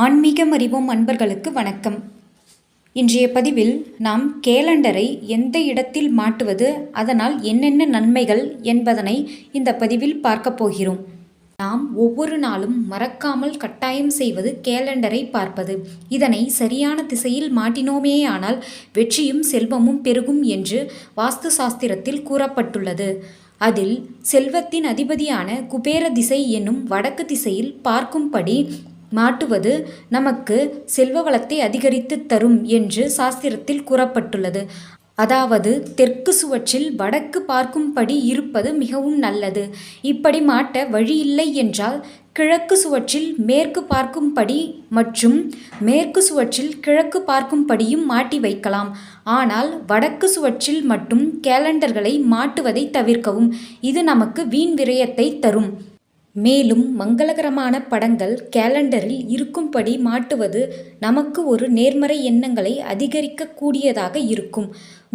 ஆன்மீகம் அறிவோம் அன்பர்களுக்கு வணக்கம். இன்றைய பதிவில் நாம் கேலண்டரை எந்த இடத்தில் மாட்டுவது, அதனால் என்னென்ன நன்மைகள் என்பதனை இந்த பதிவில் பார்க்க போகிறோம். நாம் ஒவ்வொரு நாளும் மறக்காமல் கட்டாயம் செய்வது கேலண்டரை பார்ப்பது. இதனை சரியான திசையில் மாட்டினோமேயானால் வெற்றியும் செல்வமும் பெருகும் என்று வாஸ்து சாஸ்திரத்தில் கூறப்பட்டுள்ளது. அதில் செல்வத்தின் அதிபதியான குபேர திசை என்னும் வடக்கு திசையில் பார்க்கும்படி மாட்டுவது நமக்கு செல்வ வளத்தை அதிகரித்து தரும் என்று சாஸ்திரத்தில் கூறப்பட்டுள்ளது. அதாவது தெற்கு சுவற்றில் வடக்கு பார்க்கும்படி இருப்பது மிகவும் நல்லது. இப்படி மாட்ட வழியில்லை என்றால் கிழக்கு சுவற்றில் மேற்கு பார்க்கும்படி மற்றும் மேற்கு சுவற்றில் கிழக்கு பார்க்கும்படியும் மாட்டி வைக்கலாம். ஆனால் வடக்கு சுவற்றில் மட்டும் கேலண்டர்களை மாட்டுவதை தவிர்க்கவும். இது நமக்கு வீண் விரயத்தை தரும். மேலும் மங்களகரமான படங்கள் கேலண்டரில் இருக்கும்படி மாட்டுவது நமக்கு ஒரு நேர்மறை எண்ணங்களை அதிகரிக்கக்கூடியதாக இருக்கும்.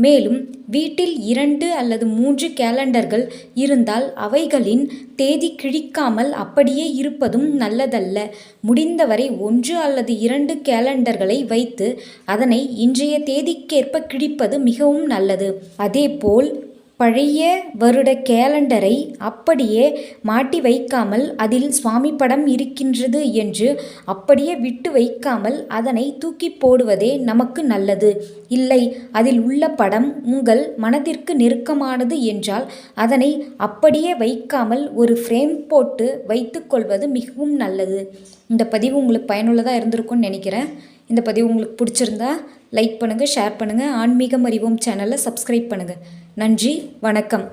மேலும் வீட்டில் 2 அல்லது 3 கேலண்டர்கள் இருந்தால் அவைகளின் தேதி கிழிக்காமல் அப்படியே இருப்பதும் நல்லதல்ல. முடிந்தவரை 1 அல்லது 2 கேலண்டர்களை வைத்து அதனை இன்றைய தேதிக்கேற்ப கிழிப்பது மிகவும் நல்லது. அதேபோல் பழைய வருட கேலண்டரை அப்படியே மாட்டி வைக்காமல் அதில் சுவாமி படம் இருக்கின்றது என்று அப்படியே விட்டு வைக்காமல் அதனை தூக்கி போடுவதே நமக்கு நல்லது. இல்லை, அதில் உள்ள படம் உங்கள் மனதிற்கு நெருக்கமானது என்றால் அதனை அப்படியே வைக்காமல் ஒரு ஃப்ரேம் போட்டு வைத்து கொள்வது மிகவும் நல்லது. இந்த பதிவு உங்களுக்கு பயனுள்ளதாக இருந்திருக்கும்னு நினைக்கிறேன். இந்த பதிவு உங்களுக்கு பிடிச்சிருந்தா லைக் பண்ணுங்கள், ஷேர் பண்ணுங்கள். ஆன்மீகம் அறிவோம் சேனலை சப்ஸ்கிரைப் பண்ணுங்கள். நன்றி, வணக்கம்.